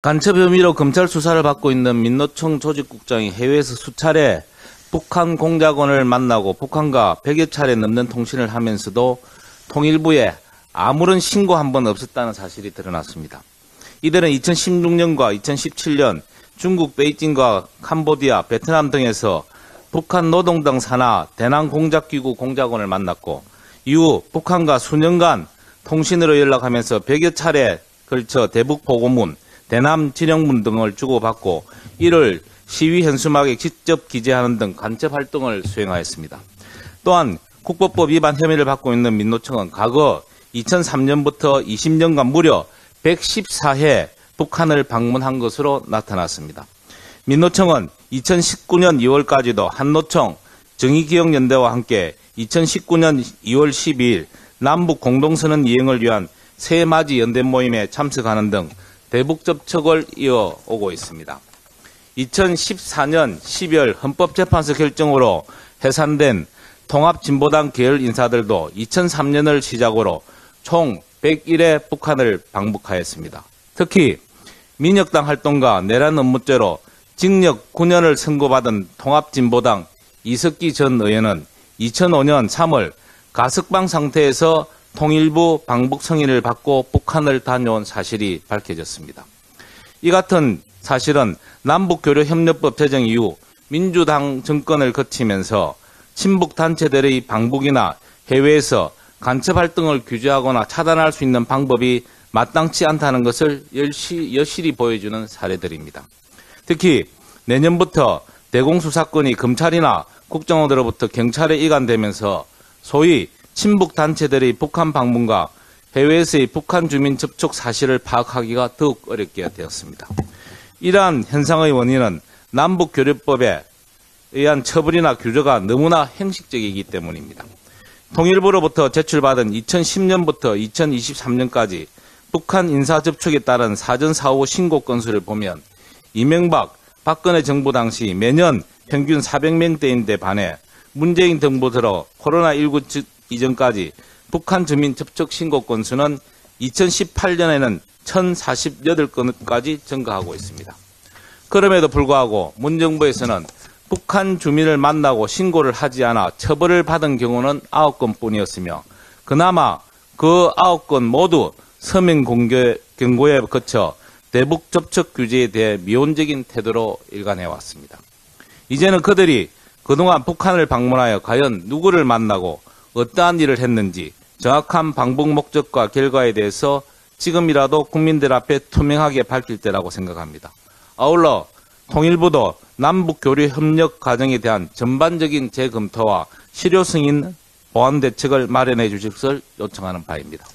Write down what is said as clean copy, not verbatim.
간첩 혐의로 검찰 수사를 받고 있는 민노총 조직국장이 해외에서 수차례 북한 공작원을 만나고 북한과 100여 차례 넘는 통신을 하면서도 통일부에 아무런 신고 한 번 없었다는 사실이 드러났습니다. 이들은 2016년과 2017년 중국 베이징과 캄보디아, 베트남 등에서 북한 노동당 산하 대남 공작기구 공작원을 만났고 이후 북한과 수년간 통신으로 연락하면서 100여 차례 걸쳐 대북 보고문, 대남 진영문 등을 주고받고 이를 시위 현수막에 직접 기재하는 등 간첩 활동을 수행하였습니다. 또한 국보법 위반 혐의를 받고 있는 민노총은 과거 2003년부터 20년간 무려 114회 북한을 방문한 것으로 나타났습니다. 민노총은 2019년 2월까지도 한노총, 정의기억연대와 함께 2019년 2월 12일 남북 공동선언 이행을 위한 새해맞이 연대 모임에 참석하는 등 대북 접촉을 이어오고 있습니다. 2014년 12월 헌법재판소 결정으로 해산된 통합진보당 계열 인사들도 2003년을 시작으로 총 101회 북한을 방북하였습니다. 특히 민혁당 활동가 내란 업무죄로 징역 9년을 선고받은 통합진보당 이석기 전 의원은 2005년 3월 가석방 상태에서 통일부 방북 승인을 받고 북한을 다녀온 사실이 밝혀졌습니다. 이 같은 사실은 남북교류협력법 제정 이후 민주당 정권을 거치면서 친북단체들의 방북이나 해외에서 간첩활동을 규제하거나 차단할 수 있는 방법이 마땅치 않다는 것을 여실히 보여주는 사례들입니다. 특히 내년부터 대공수사권이 검찰이나 국정원으로부터 경찰에 이관되면서 소위 친북단체들의 북한 방문과 해외에서의 북한 주민 접촉 사실을 파악하기가 더욱 어렵게 되었습니다. 이러한 현상의 원인은 남북교류법에 의한 처벌이나 규제가 너무나 형식적이기 때문입니다. 통일부로부터 제출받은 2010년부터 2023년까지 북한 인사접촉에 따른 사전사후 신고 건수를 보면 이명박, 박근혜 정부 당시 매년 평균 400명대인데 반해 문재인 정부 들어 코로나19 이전까지 북한 주민 접촉 신고 건수는 2018년에는 1048건까지 증가하고 있습니다. 그럼에도 불구하고 문 정부에서는 북한 주민을 만나고 신고를 하지 않아 처벌을 받은 경우는 9건뿐이었으며 그나마 그 9건 모두 서명 경고에 거쳐 대북 접촉 규제에 대해 미온적인 태도로 일관해왔습니다. 이제는 그들이 그동안 북한을 방문하여 과연 누구를 만나고 어떠한 일을 했는지 정확한 방북 목적과 결과에 대해서 지금이라도 국민들 앞에 투명하게 밝힐 때라고 생각합니다. 아울러 통일부도 남북교류 협력 과정에 대한 전반적인 재검토와 실효성 있는 보완 대책을 마련해 주실 것을 요청하는 바입니다.